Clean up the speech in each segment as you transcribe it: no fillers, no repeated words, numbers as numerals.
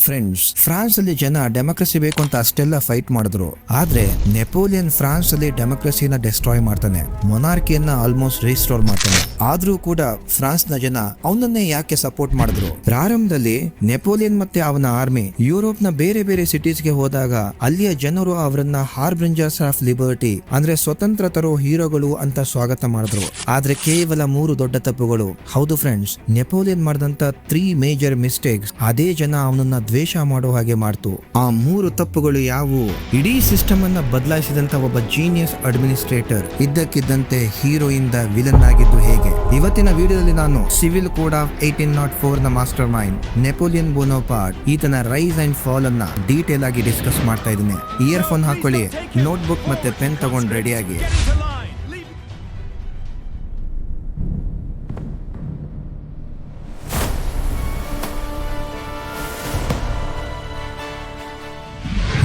Friends, France ಅಲ್ಲಿ ಜನ democracy ಬೇಕು ಅಂತ ಅಷ್ಟೆಲ್ಲ ಫೈಟ್ ಮಾಡಿದ್ರು. ಆದ್ರೆ ನೆಪೋಲಿಯನ್ ಫ್ರಾನ್ಸ್ ಅಲ್ಲಿ ಡೆಮೋಕ್ರಸಿನ ಡಿಸ್ಟ್ರಾಯ್ ಮಾಡ್ತಾನೆ, ಮೊನಾರ್ಕಿಯನ್ನ ಆಲ್ಮೋಸ್ಟ್ ರಿಸ್ಟೋರ್ ಮಾಡ್ತಾನೆ. ಆದ್ರೂ ಕೂಡ ಫ್ರಾನ್ಸ್ ನ ಜನ ಅವನನ್ನೇ ಯಾಕೆ ಸಪೋರ್ಟ್ ಮಾಡಿದ್ರು? ಪ್ರಾರಂಭದಲ್ಲಿ ನೆಪೋಲಿಯನ್ ಮತ್ತೆ ಅವನ ಆರ್ಮಿ ಯುರೋಪ್ ನ ಬೇರೆ ಬೇರೆ ಸಿಟೀಸ್ ಗೆ ಹೋದಾಗ ಅಲ್ಲಿಯ ಜನರು ಅವರನ್ನ ಹಾರ್ಬ್ರಿಂಜರ್ಸ್ ಆಫ್ ಲಿಬರ್ಟಿ ಅಂದ್ರೆ ಸ್ವತಂತ್ರ ತರೋ ಹೀರೋಗಳು ಅಂತ ಸ್ವಾಗತ ಮಾಡಿದ್ರು. ಆದ್ರೆ ಕೇವಲ 3 ದೊಡ್ಡ ತಪ್ಪುಗಳು. ಹೌದು ಫ್ರೆಂಡ್ಸ್, ನೆಪೋಲಿಯನ್ ಮಾಡಿದಂತ 3 ಮೇಜರ್ ಮಿಸ್ಟೇಕ್ಸ್ ಅದೇ ಜನ ಅವನನ್ನ ದ್ವೇಷ ಮಾಡೋ ಹಾಗೆ ಮಾಡ್ತು. ಆ 3 ತಪ್ಪುಗಳು ಯಾವುವು? ಇಡೀ ಸಿಸ್ಟಮ್ ಅನ್ನ ಬದಲಾಯಿಸಿದಂತ ಒಬ್ಬ ಜೀನಿಯಸ್ ಅಡ್ಮಿನಿಸ್ಟ್ರೇಟರ್ ಇದ್ದಕ್ಕಿದ್ದಂತೆ ಹೀರೋ ಇಂದ ವಿಲನ್ ಆಗಿದ್ದು ಹೇಗೆ? ಇವತ್ತಿನ ವಿಡಿಯೋದಲ್ಲಿ ನಾನು ಸಿವಿಲ್ ಕೋಡ್ ಆಫ್ 1804 ನ ಮಾಸ್ಟರ್ ಮೈಂಡ್ ನೆಪೋಲಿಯನ್ ಬೋನೋಪಾರ್ಟ್ ಈತನ ರೈಸ್ ಅಂಡ್ ಫಾಲ್ ಅನ್ನ ಡೀಟೇಲ್ ಆಗಿ ಡಿಸ್ಕಸ್ ಮಾಡ್ತಾ ಇದ್ದೀನಿ. ಇಯರ್ಫೋನ್ ಹಾಕೊಳ್ಳಿ, ನೋಟ್ಬುಕ್ ಮತ್ತೆ ಪೆನ್ ತಗೊಂಡು ರೆಡಿಯಾಗಿ.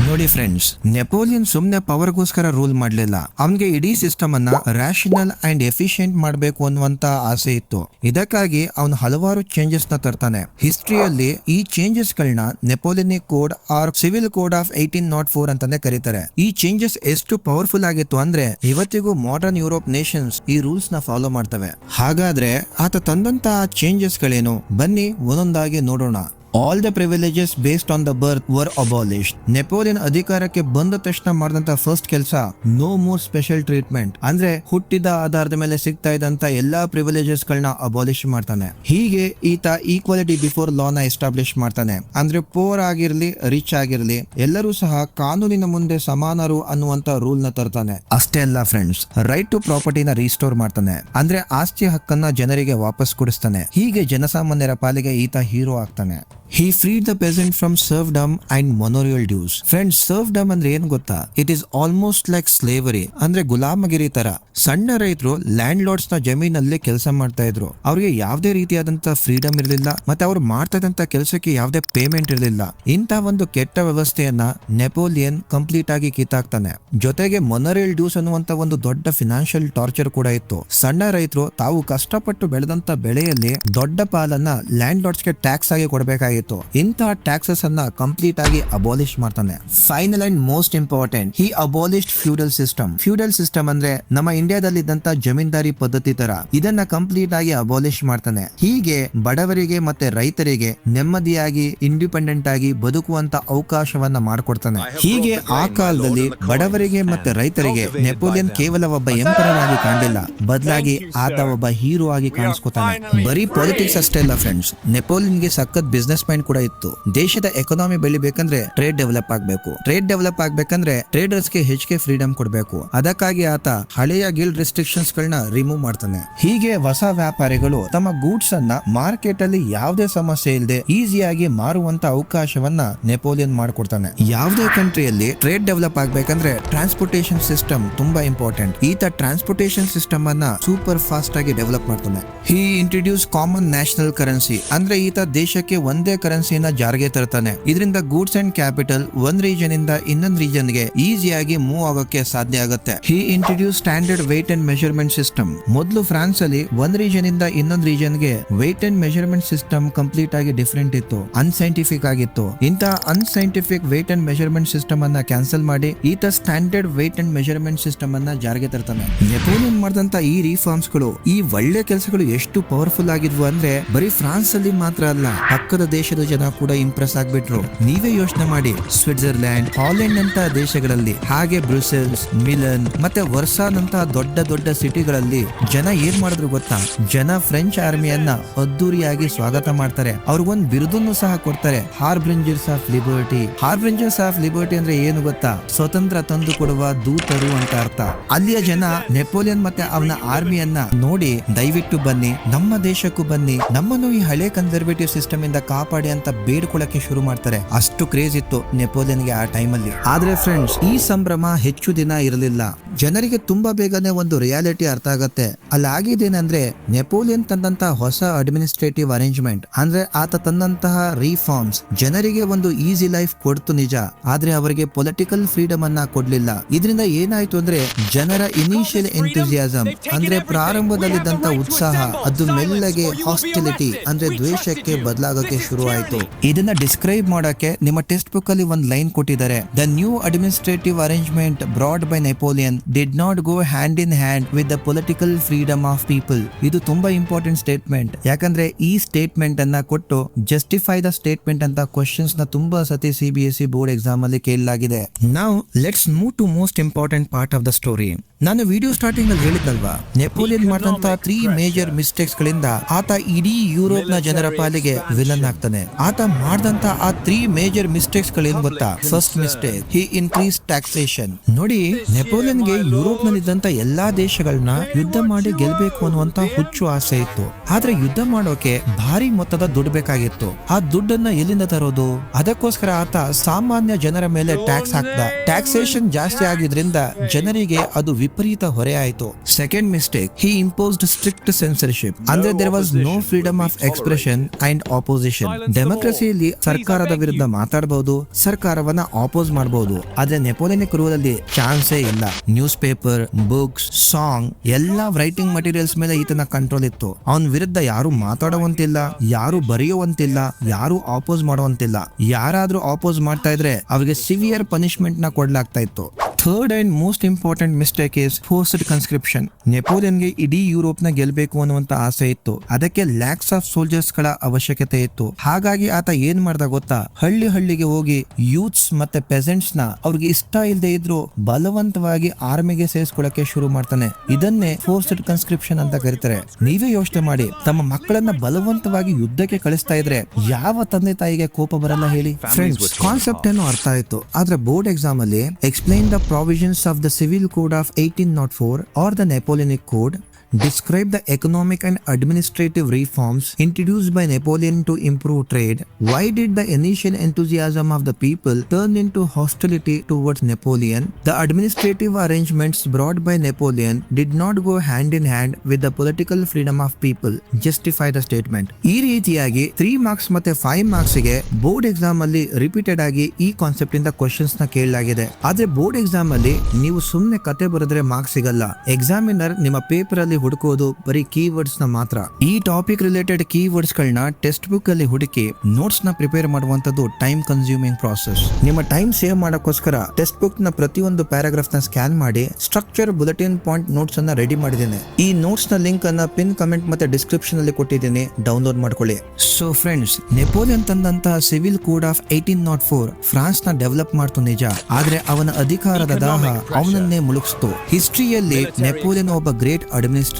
ನೋಡಿ ಫ್ರೆಂಡ್ಸ್, ನೆಪೋಲಿಯನ್ ಸುಮ್ನೆ ಪವರ್ಗೋಸ್ಕರ ರೂಲ್ ಮಾಡ್ಲಿಲ್ಲ. ಅವನ್ಗೆ ಇಡೀ ಸಿಸ್ಟಮ್ ಅನ್ನ ರ್ಯಾಷನಲ್ ಅಂಡ್ ಎಫಿಷಿಯಂಟ್ ಮಾಡಬೇಕು ಅನ್ನುವಂತ ಆಸೆ ಇತ್ತು. ಇದಕ್ಕಾಗಿ ಅವನು ಹಲವಾರು ಚೇಂಜಸ್ ನ ತರ್ತಾನೆ. ಹಿಸ್ಟ್ರಿಯಲ್ಲಿ ಈ ಚೇಂಜಸ್ ಗಳನ್ನ Napoleonic code or civil code of 1804 ಅಂತಾನೆ ಕರೀತಾರೆ. ಈ ಚೇಂಜಸ್ ಎಷ್ಟು ಪವರ್ಫುಲ್ ಆಗಿತ್ತು ಅಂದ್ರೆ ಇವತ್ತಿಗೂ ಮಾಡರ್ನ್ ಯುರೋಪ್ ನೇಷನ್ಸ್ ಈ ರೂಲ್ಸ್ ನ ಫಾಲೋ ಮಾಡ್ತವೆ. ಹಾಗಾದ್ರೆ ಆತ ತಂದಂತ ಚೇಂಜಸ್ ಗಳೇನು? ಬನ್ನಿ ಒಂದೊಂದಾಗಿ ನೋಡೋಣ. All the privileges based on the birth were abolished. Napoleon ಅಧಿಕಾರಕ್ಕೆ ಬಂದ ತಕ್ಷಣ ಮಾಡಿದಂತ ಫಸ್ಟ್ ಕೆಲಸ ನೋ ಮೋರ್ ಸ್ಪೆಷಲ್ ಟ್ರೀಟ್ಮೆಂಟ್, ಅಂದ್ರೆ ಹುಟ್ಟಿದ ಆಧಾರದ ಮೇಲೆ ಸಿಗ್ತಾ ಇದ್ದಂತ ಎಲ್ಲಾ ಪ್ರಿವಿಲೇಜಸ್ ಗಳನ್ನ ಅಬಾಲಿಷ್ ಮಾಡ್ತಾನೆ. ಹೀಗೆ ಈತ ಈಕ್ವಾಲಿಟಿ ಬಿಫೋರ್ ಲಾ ನ ಎಸ್ಟಾಬ್ಲಿಷ್ ಮಾಡ್ತಾನೆ. ಅಂದ್ರೆ ಪೋರ್ ಆಗಿರ್ಲಿ ರಿಚ್ ಆಗಿರ್ಲಿ ಎಲ್ಲರೂ ಸಹ ಕಾನೂನಿನ ಮುಂದೆ ಸಮಾನರು ಅನ್ನುವಂತ ರೂಲ್ ನ ತರ್ತಾನೆ. ಅಷ್ಟೇ ಅಲ್ಲ ಫ್ರೆಂಡ್ಸ್, ರೈಟ್ ಟು ಪ್ರಾಪರ್ಟಿನ ರೀಸ್ಟೋರ್ ಮಾಡ್ತಾನೆ. ಅಂದ್ರೆ ಆಸ್ತಿ ಹಕ್ಕನ್ನ ಜನರಿಗೆ ವಾಪಸ್ ಕೊಡಿಸ್ತಾನೆ. ಹೀಗೆ ಜನಸಾಮಾನ್ಯರ ಪಾಲಿಗೆ ಈತ ಹೀರೋ ಆಗ್ತಾನೆ. He freed the peasant from serfdom and manorial dues. Friends, serfdom ಅಂದ್ರೆ ಏನ್ ಗೊತ್ತಾ? It is almost like slavery. ಅಂದ್ರೆ ಗುಲಾಮಗಿರಿ ತರ. ಸಣ್ಣ ರೈತರು ಲ್ಯಾಂಡ್ ಲಾರ್ಡ್ಸ್ ನ ಜಮೀನಲ್ಲಿ ಕೆಲಸ ಮಾಡ್ತಾ ಇದ್ರು. ಅವ್ರಿಗೆ ಯಾವುದೇ ರೀತಿಯಾದಂತ ಫ್ರೀಡಮ್ ಇರಲಿಲ್ಲ, ಮತ್ತೆ ಅವ್ರು ಮಾಡ್ತಾ ಇದ್ದಂತ ಕೆಲಸಕ್ಕೆ ಯಾವುದೇ ಪೇಮೆಂಟ್ ಇರಲಿಲ್ಲ. ಇಂತ ಒಂದು ಕೆಟ್ಟ ವ್ಯವಸ್ಥೆಯನ್ನ ನೆಪೋಲಿಯನ್ ಕಂಪ್ಲೀಟ್ ಆಗಿ ಕಿತ್ತಾಕ್ತಾನೆ. ಜೊತೆಗೆ ಮೊನರಿಯಲ್ ಡ್ಯೂಸ್ ಅನ್ನುವಂತ ಒಂದು ದೊಡ್ಡ ಫಿನಾನ್ಷಿಯಲ್ ಟಾರ್ಚರ್ ಕೂಡ ಇತ್ತು. ಸಣ್ಣ ರೈತರು ತಾವು ಕಷ್ಟಪಟ್ಟು ಬೆಳೆದಂತ ಬೆಳೆಯಲ್ಲಿ ದೊಡ್ಡ ಪಾಲನ್ನ ಲ್ಯಾಂಡ್ ಲಾರ್ಡ್ಸ್ ಗೆ ಟ್ಯಾಕ್ಸ್ ಆಗಿ ಕೊಡಬೇಕಾಗಿತ್ತು. ಇಂತಹ ಟ್ಯಾಕ್ಸಸ್ ಅನ್ನ ಕಂಪ್ಲೀಟ್ ಆಗಿ ಅಬಾಲಿಷ್ ಮಾಡ್ತಾನೆ. Final and most important, he ಅಬಾಲಿಷ್ಡ್ feudal system. Feudal system ಅಂದ್ರೆ ನಮ್ಮ ಇಂಡಿಯಾದಲ್ಲಿ ಇದ್ದಂತ ಜಮೀನ್ದಾರಿ ಪದ್ಧತಿ ತರ ಇದನ್ನ ಕಂಪ್ಲೀಟ್ ಆಗಿ ಅಬಾಲಿಷ್ ಮಾಡ್ತಾನೆ. ಹೀಗೆ ಬಡವರಿಗೆ ಮತ್ತೆ ರೈತರಿಗೆ ನೆಮ್ಮದಿಯಾಗಿ ಇಂಡಿಪೆಂಡೆಂಟ್ ಆಗಿ ಬದುಕುವಂತ ಅವಕಾಶವನ್ನ ಮಾಡಿಕೊಡ್ತಾನೆ. ಹೀಗೆ ಆ ಕಾಲದಲ್ಲಿ ಬಡವರಿಗೆ ಮತ್ತೆ ರೈತರಿಗೆ ನೆಪೋಲಿಯನ್ ಕೇವಲ ಒಬ್ಬ ಎಂಪರರ್ ಆಗಿ ಕಾಣಲಿಲ್ಲ, ಬದಲಾಗಿ ಆತ ಒಬ್ಬ ಹೀರೋ ಆಗಿ ಕಾಣಿಸ್ಕೊತಾನೆ. ಬರೀ ಪಾಲಿಟಿಕ್ಸ್ ಅಷ್ಟೇ ಅಲ್ಲ ಫ್ರೆಂಡ್ಸ್, ನೆಪೋಲಿಯನ್ಗೆ ಸಖತ್ ಬಿಸ್ನೆಸ್ ಮೈಂಡ್ ಕೂಡ ಇತ್ತು. ದೇಶದ ಎಕಾನಮಿ ಬೆಳಿಬೇಕಂದ್ರೆ ಟ್ರೇಡ್ ಡೆವಲಪ್ ಆಗ್ಬೇಕು. ಟ್ರೇಡ್ ಡೆವಲಪ್ ಆಗ್ಬೇಕಂದ್ರೆ ಟ್ರೇಡರ್ಸ್ ಗೆ ಹೆಚ್ಚಿಗೆ ಫ್ರೀಡಮ್ ಕೊಡಬೇಕು. ಅದಕ್ಕಾಗಿ ಆತ ಹಳೆಯ ಗಿಲ್ಡ್ ರೆಸ್ಟ್ರಿಕ್ಷನ್ಸ್ ಗಳನ್ನ ರಿಮೂವ್ ಮಾಡ್ತಾನೆ. ಹೀಗೆ ಹೊಸ ವ್ಯಾಪಾರಿಗಳು ತಮ್ಮ ಗೂಡ್ಸ್ ಅನ್ನ ಮಾರ್ಕೆಟ್ ಅಲ್ಲಿ ಯಾವುದೇ ಸಮಸ್ಯೆ ಇಲ್ಲದೆ ಈಸಿಯಾಗಿ ಮಾರುವಂತ ಅವಕಾಶವನ್ನ ನೆಪೋಲಿಯನ್ ಮಾಡ್ಕೊಡ್ತಾನೆ. ಯಾವುದೇ ಕಂಟ್ರಿಯಲ್ಲಿ ಟ್ರೇಡ್ ಡೆವಲಪ್ ಆಗ್ಬೇಕಂದ್ರೆ ಟ್ರಾನ್ಸ್ಪೋರ್ಟೇಷನ್ ಸಿಸ್ಟಮ್ ತುಂಬಾ ಇಂಪಾರ್ಟೆಂಟ್. ಈತ ಟ್ರಾನ್ಸ್ಪೋರ್ಟೇಷನ್ ಸಿಸ್ಟಮ್ ಅನ್ನ ಸೂಪರ್ ಫಾಸ್ಟ್ ಆಗಿ ಡೆವಲಪ್ ಮಾಡ್ತಾನೆ. He introduce common national currency, ಅಂದ್ರೆ ಈತ ದೇಶಕ್ಕೆ ಒಂದೇ ಕರೆನ್ಸಿನ ಜಾರಿಗೆ ತರ್ತಾನೆ. ಇದರಿಂದ ಗೂಡ್ಸ್ ಅಂಡ್ ಕ್ಯಾಪಿಟಲ್ ಒಂದ್ ರೀಜನ್ ಇಂದ ಇನ್ನೊಂದ್ ರೀಜನ್ ಗೆ ಈಸಿಯಾಗಿ ಮೂವ್ ಆಗೋಕೆ ಸಾಧ್ಯ ಆಗುತ್ತೆ. He introduce standard weight and measurement system. ಮೊದಲು ಫ್ರಾನ್ಸ್ ಅಲ್ಲಿ ಒಂದ್ ರೀಜನ್ ಇಂದ ಇನ್ನೊಂದ್ ರೀಜನ್ ಗೆ weight and measurement system complete ಆಗಿ ಡಿಫರೆಂಟ್ ಇತ್ತು, ಅನ್ಸೈಂಟಿಫಿಕ್ ಆಗಿತ್ತು. ಇಂತಹ unscientific weight and measurement system ಅನ್ನ ಕ್ಯಾನ್ಸಲ್ ಮಾಡಿ ಈತ standard weight and measurement system ಅನ್ನ ಜಾರಿಗೆ ತರ್ತಾನೆ. ನೆಪೋಲಿಯನ್ ಮಾಡಿದಂತ ಈ ರಿಫಾರ್ಮ್ಸ್ ಗಳು, ಈ ಒಳ್ಳೆ ಕೆಲಸಗಳು ಎಷ್ಟು ಪವರ್ಫುಲ್ ಆಗಿದ್ವು ಅಂದ್ರೆ ಬರೀ ಫ್ರಾನ್ಸ್ ಅಲ್ಲಿ ಮಾತ್ರ ಅಲ್ಲ, ಪಕ್ಕದ ದೇಶದ ಜನ ಕೂಡ ಇಂಪ್ರೆಸ್ ಆಗ್ಬಿಟ್ರು. ನೀವೇ ಯೋಚನೆ ಮಾಡಿ, ಸ್ವಿಟ್ಜರ್ಲ್ಯಾಂಡ್, ಹಾಲೆಂಡ್ ಅಂತ ದೇಶಗಳಲ್ಲಿ, ಹಾಗೆ ಬ್ರುಸೆಲ್ಸ್, ಮಿಲನ್ ಮತ್ತೆ ವರ್ಸಾನಂತ ದೊಡ್ಡ ದೊಡ್ಡ ಸಿಟಿಗಳಲ್ಲಿ ಜನ ಏನ್ ಮಾಡಿದ್ರು ಗೊತ್ತಾ? ಜನ ಫ್ರೆಂಚ್ ಆರ್ಮಿಯನ್ನ ಅದ್ದೂರಿಯಾಗಿ ಸ್ವಾಗತ ಮಾಡ್ತಾರೆ. ಅವ್ರಿಗೊಂದು ಬಿರುದನ್ನು ಸಹ ಕೊಡ್ತಾರೆ, ಹಾರ್ಬ್ರಿಂಜರ್ಸ್ ಆಫ್ ಲಿಬರ್ಟಿ. ಹಾರ್ಬ್ರಿಂಜರ್ಸ್ ಆಫ್ ಲಿಬರ್ಟಿ ಅಂದ್ರೆ ಏನು ಗೊತ್ತಾ? ಸ್ವತಂತ್ರ ತಂದು ಕೊಡುವ ದೂತರು ಅಂತ ಅರ್ಥ. ಅಲ್ಲಿಯ ಜನ ನೆಪೋಲಿಯನ್ ಮತ್ತೆ ಅವನ ಆರ್ಮಿಯನ್ನ ನೋಡಿ ದಯವಿಟ್ಟು ಬನ್ನಿ, ನಮ್ಮ ದೇಶಕ್ಕೂ ಬನ್ನಿ, ನಮ್ಮನ್ನು ಈ ಹಳೆ ಕನ್ಸರ್ವೇಟಿವ್ ಸಿಸ್ಟಮ್ ಇಂದ ಕಾಪಾಡಿ ಅಂತ ಬೇಡ್ಕೊಳ್ಳಕ್ಕೆ ಶುರು ಮಾಡ್ತಾರೆ. ಅಷ್ಟು ಕ್ರೇಜ್ ಇತ್ತು ನೆಪೋಲಿಯನ್ಗೆ ಆ ಟೈಮಲ್ಲಿ. ಆದ್ರೆ ಫ್ರೆಂಡ್ಸ್, ಈ ಸಂಭ್ರಮ ಹೆಚ್ಚು ದಿನ ಇರಲಿಲ್ಲ. ಜನರಿಗೆ ತುಂಬಾ ಬೇಗನೆ ಒಂದು ರಿಯಾಲಿಟಿ ಅರ್ಥ ಆಗತ್ತೆ. ಅಲ್ಲಿ ಆಗಿದ್ದೇನೆಂದ್ರೆ ನೆಪೋಲಿಯನ್ ತಂದಂತಹ ಹೊಸ ಅಡ್ಮಿನಿಸ್ಟ್ರೇಟಿವ್ ಅರೇಂಜ್ಮೆಂಟ್, ಅಂದ್ರೆ ಆತ ತಂದಂತಹ ರಿಫಾರ್ಮ್ಸ್ ಜನರಿಗೆ ಒಂದು ಈಸಿ ಲೈಫ್ ಕೊಡ್ತು ನಿಜ, ಆದ್ರೆ ಅವರಿಗೆ ಪೊಲಿಟಿಕಲ್ ಫ್ರೀಡಮ್ ಅನ್ನ ಕೊಡ್ಲಿಲ್ಲ. ಇದರಿಂದ ಏನಾಯ್ತು ಅಂದ್ರೆ ಜನರ ಇನಿಷಿಯಲ್ ಎಂಥೂಸಿಯಾಸಮ್ ಅಂದ್ರೆ ಪ್ರಾರಂಭದಲ್ಲಿದ್ದಂತ ಉತ್ಸಾಹ ಅದು ಮೆಲ್ಲಗೆ ಹಾಸ್ಟಿಲಿಟಿ ಅಂದ್ರೆ ದ್ವೇಷಕ್ಕೆ ಬದಲಾಗಕ್ಕೆ ಶುರು ಆಯ್ತು. ಇದನ್ನ ಡಿಸ್ಕ್ರೈಬ್ ಮಾಡಕ್ಕೆ ನಿಮ್ಮ ಟೆಕ್ಸ್ಟ್ ಬುಕ್ ಅಲ್ಲಿ ಒಂದು ಲೈನ್ ಕೊಟ್ಟಿದ್ದಾರೆ. The new administrative arrangement brought by Napoleon did not go hand in hand with the political freedom of people. ಇದು ತುಂಬಾ ಇಂಪಾರ್ಟೆಂಟ್ ಸ್ಟೇಟ್ಮೆಂಟ್, ಯಾಕಂದ್ರೆ ಈ ಸ್ಟೇಟ್ಮೆಂಟ್ ಅನ್ನ ಕೊಟ್ಟು ಜಸ್ಟಿಫೈ ದ ಸ್ಟೇಟ್ಮೆಂಟ್ ಅಂತ ಕ್ವಶನ್ಸ್ ನ ತುಂಬಾ ಸತಿ CBSE ಬೋರ್ಡ್ ಎಕ್ಸಾಮ್ ಅಲ್ಲಿ ಕೇಳಲಾಗಿದೆ. ನಾವು let's move to most important part of the story. ನಾನು ವಿಡಿಯೋ ಸ್ಟಾರ್ಟಿಂಗ್ ಅಲ್ಲಿ ಹೇಳಿದ್ನಲ್ವಾ, ನೆಪೋಲಿಯನ್ ಮಾಡಿದಂತ 3 ಮೇಜರ್ ಮಿಸ್ಟೇಕ್ಸ್ ಗಳಿಂದ ಆತ ಇಡೀ ಯುರೋಪ್ ನ ಜನರ ಪಾಲಿಗೆ ವಿಲನ್ ಆಗ್ತಾನೆ. ಆತ ಮಾಡಿದಂತ ಆ 3 ಮೇಜರ್ ಮಿಸ್ಟೇಕ್ಸ್ ಗಳೇನು ಗೊತ್ತಾ? ಫಸ್ಟ್ ಮಿಸ್ಟೇಕ್, ಹಿ ಇನ್ಕ್ರೀಸ್ ಟ್ಯಾಕ್ಸೇಷನ್. ನೋಡಿ, ನೆಪೋಲಿಯನ್ಗೆ ಯುರೋಪ್ ನಲ್ಲಿದ್ದಂತ ಎಲ್ಲಾ ದೇಶಗಳನ್ನ ಯುದ್ಧ ಮಾಡಿ ಗೆಲ್ಬೇಕು ಅನ್ನುವಂತ ಹುಚ್ಚು ಆಸೆ ಇತ್ತು. ಆದ್ರೆ ಯುದ್ಧ ಮಾಡೋಕೆ ಭಾರಿ ಮೊತ್ತದ ದುಡ್ಡು ಬೇಕಾಗಿತ್ತು. ಆ ದುಡ್ಡನ್ನ ಎಲ್ಲಿಂದ ತರೋದು? ಅದಕ್ಕೋಸ್ಕರ ಆತ ಸಾಮಾನ್ಯ ಜನರ ಮೇಲೆ ಟ್ಯಾಕ್ಸ್ ಹಾಕ್ದ. ಟ್ಯಾಕ್ಸೇಷನ್ ಜಾಸ್ತಿ ಆಗಿದ್ರಿಂದ ಜನರಿಗೆ ಅದು ವಿಪರೀತ ಹೊರೆ ಆಯಿತು. Second mistake, he imposed strict censorship. ಅಂದ್ರೆ there was no freedom of expression and opposition. ಡೆಮೋಕ್ರಸಿಯಲ್ಲಿ ಸರ್ಕಾರದ ವಿರುದ್ಧ ಮಾತಾಡಬಹುದು, ಸರ್ಕಾರವನ್ನ ಆಪೋಸ್ ಮಾಡಬಹುದು. ಆದ್ರೆ ನೆಪೋಲಿಯನಿಕ್ ರೂಲ್ ಅಲ್ಲಿ ಚಾನ್ಸೇ ಇಲ್ಲ. ನ್ಯೂಸ್ ಪೇಪರ್, ಬುಕ್ಸ್, ಸಾಂಗ್ ಎಲ್ಲಾ ರೈಟಿಂಗ್ ಮಟೀರಿಯಲ್ಸ್ ಮೇಲೆ ಈತನ ಕಂಟ್ರೋಲ್ ಇತ್ತು. ಅವನ ವಿರುದ್ಧ ಯಾರು ಮಾತಾಡುವಂತಿಲ್ಲ, ಯಾರು ಬರೆಯುವಂತಿಲ್ಲ, ಯಾರು ಆಪೋಸ್ ಮಾಡುವಂತಿಲ್ಲ. ಯಾರಾದ್ರೂ ಆಪೋಸ್ ಮಾಡ್ತಾ ಇದ್ರೆ ಅವರಿಗೆ ಸಿವಿಯರ್ ಪನಿಷ್ಮೆಂಟ್ ನ ಕೊಡ್ಲಾಗ್ತಾ ಇತ್ತು. Third and most important mistake is forced conscription. ನೆಪೋಲಿಯನ್ಗೆ ಇಡೀ ಯುರೋಪ್ ನ ಗೆಲ್ಬೇಕು ಅನ್ನುವಂತ ಆಸೆ ಇತ್ತು. ಅದಕ್ಕೆ ಲ್ಯಾಕ್ಸ್ ಆಫ್ ಸೋಲ್ಜರ್ಸ್ ಗಳ ಅವಶ್ಯಕತೆ ಇತ್ತು. ಹಾಗಾಗಿ ಆತ ಏನ್ ಮಾಡ್ದ ಗೊತ್ತಾ? ಹಳ್ಳಿಗೆ ಹೋಗಿ ಯೂತ್ಸ್ ಮತ್ತೆ ಪೆಸೆಂಟ್ಸ್ ನ ಅವ್ರಿಗೆ ಇಷ್ಟ ಇಲ್ಲದೆ ಇದ್ರು ಬಲವಂತವಾಗಿ ಆರ್ಮಿಗೆ ಸೇರಿಸ್ಕೊಳ್ಳಕ್ಕೆ ಶುರು ಮಾಡ್ತಾನೆ. ಇದನ್ನೇ ಫೋರ್ಸ್ಡ್ ಕನ್ಸ್ಕ್ರಿಪ್ಷನ್ ಅಂತ ಕರೀತಾರೆ. ನೀವೇ ಯೋಚನೆ ಮಾಡಿ, ತಮ್ಮ ಮಕ್ಕಳನ್ನ ಬಲವಂತವಾಗಿ ಯುದ್ಧಕ್ಕೆ ಕಳಿಸ್ತಾ ಇದ್ರೆ ಯಾವ ತಂದೆ ತಾಯಿಗೆ ಕೋಪ ಬರಲ್ಲ ಹೇಳಿ? ಫ್ರೆಂಡ್ಸ್, ಕಾನ್ಸೆಪ್ಟ್ ಏನೋ ಅರ್ಥ ಆಯ್ತು. ಆದ್ರೆ ಬೋರ್ಡ್ ಎಕ್ಸಾಮ್ ಅಲ್ಲಿ explain the provisions of the Civil Code of 1804 or the Napoleonic Code, describe the economic and administrative reforms introduced by Napoleon to improve trade. Why did the initial enthusiasm of the people turn into hostility towards Napoleon? The administrative arrangements brought by Napoleon did not go hand in hand with the political freedom of people. Justify the statement. ಈ ರೀತಿಯಾಗಿ 3 marks ಮತ್ತೆ 5 marks ಗೆ board exam ಅಲ್ಲಿ repeated ಆಗಿ ಈ concept ಇಂದ questions ನ ಕೇಳಲಾಗಿದೆ. ಆದ್ರೆ ಬೋರ್ಡ್ ಎಕ್ಸಾಮ್ ಅಲ್ಲಿ ನೀವು ಸುಮ್ನೆ ಕತೆ ಬರೆದ್ರೆ ಮಾರ್ಕ್ಸ್ ಸಿಗಲ್ಲ. ಎಕ್ಸಾಮಿನರ್ ನಿಮ್ಮ ಪೇಪರ್ ಅಲ್ಲಿ ಹುಡುಕೋದು ಬರೀ ಕೀವರ್ಡ್ಸ್ ನ ಮಾತ್ರ. ಈ ಟಾಪಿಕ್ ರಿಲೇಟೆಡ್ ಕೀವರ್ಡ್ಸ್ ಗಳನ್ನ ಟೆಕ್ಸ್ಟ್ ಬುಕ್ ಅಲ್ಲಿ ಹುಡುಕಿ ನೋಟ್ಸ್ ನ ಪ್ರಿಪೇರ್ ಮಾಡುವಂತದ್ದು ಟೈಮ್ ಕನ್ಸ್ಯೂಮಿಂಗ್ ಪ್ರಾಸೆಸ್. ನಿಮ್ಮ ಟೈಮ್ ಸೇವ್ ಮಾಡೋಕ್ಕೋಸ್ಕರ ಟೆಕ್ಸ್ಟ್ ಬುಕ್ ನ ಪ್ರತಿಯೊಂದು ಪ್ಯಾರಾಗ್ರಾಫ್ ನ ಸ್ಕ್ಯಾನ್ ಮಾಡಿ ಸ್ಟ್ರಕ್ಚರ್ ಬುಲೆಟಿನ್ ಪಾಯಿಂಟ್ ನೋಟ್ಸ್ ಅನ್ನ ರೆಡಿ ಮಾಡಿದ್ದೇನೆ. ಈ ನೋಟ್ಸ್ ನ ಲಿಂಕ್ ಅನ್ನ ಪಿನ್ ಕಮೆಂಟ್ ಮತ್ತೆ ಡಿಸ್ಕ್ರಿಪ್ಷನ್ ಅಲ್ಲಿ ಕೊಟ್ಟಿದ್ದೀನಿ, ಡೌನ್ಲೋಡ್ ಮಾಡ್ಕೊಳ್ಳಿ. ಸೊ ಫ್ರೆಂಡ್ಸ್, ನೆಪೋಲಿಯನ್ ತಂದಂತಹ ಸಿವಿಲ್ ಕೋಡ್ ಆಫ್ 1804 ಫ್ರಾನ್ಸ್ ನ ಡೆವಲಪ್ ಮಾಡ್ತು ನಿಜ, ಆದ್ರೆ ಅವನ ಅಧಿಕಾರದ ದಾಹ ಅವನನ್ನೇ ಮುಳುಗಿಸ್ತು. ಹಿಸ್ಟ್ರಿಯಲ್ಲಿ ನೆಪೋಲಿಯನ್ ಒಬ್ಬ ಗ್ರೇಟ್ ಅಡ್ಮಿನಿಸ್ಟ್ರೇಟರ್,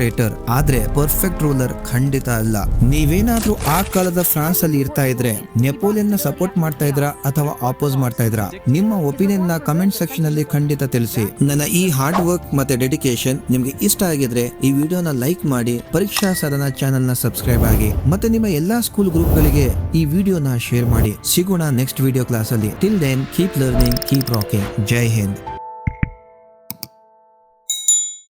ಆದ್ರೆ ಪರ್ಫೆಕ್ಟ್ ರೂಲರ್ ಖಂಡಿತ ಅಲ್ಲ. ನೀವೇನಾದ್ರೂ ಆ ಕಾಲದ ಫ್ರಾನ್ಸ್ ಅಲ್ಲಿ ಇರ್ತಾ ಇದ್ರೆ ನೆಪೋಲಿಯನ್ ನ ಸಪೋರ್ಟ್ ಮಾಡ್ತಾ ಇದ್ರಾ ಅಥವಾ ಆಪೋಸ್ ಮಾಡ್ತಾ ಇದ್ರಾ? ನಿಮ್ಮ ಒಪಿನಿಯನ್ ನ ಕಮೆಂಟ್ ಸೆಕ್ಷನ್ ಅಲ್ಲಿ ಖಂಡಿತ ತಿಳಿಸಿ. ನನ್ನ ಈ ಹಾರ್ಡ್ ವರ್ಕ್ ಮತ್ತೆ ಡೆಡಿಕೇಶನ್ ನಿಮ್ಗೆ ಇಷ್ಟ ಆಗಿದ್ರೆ ಈ ವಿಡಿಯೋನ ಲೈಕ್ ಮಾಡಿ, ಪರೀಕ್ಷಾ ಸಾಧನ ಚಾನೆಲ್ ನ ಸಬ್ಸ್ಕ್ರೈಬ್ ಆಗಿ, ಮತ್ತೆ ನಿಮ್ಮ ಎಲ್ಲಾ ಸ್ಕೂಲ್ ಗ್ರೂಪ್ ಗಳಿಗೆ ಈ ವಿಡಿಯೋನ ಶೇರ್ ಮಾಡಿ. ಸಿಗೋಣ ನೆಕ್ಸ್ಟ್ ವಿಡಿಯೋ ಕ್ಲಾಸ್ ಅಲ್ಲಿ. Till then, keep learning, keep rocking. ಜೈ ಹಿಂದ್.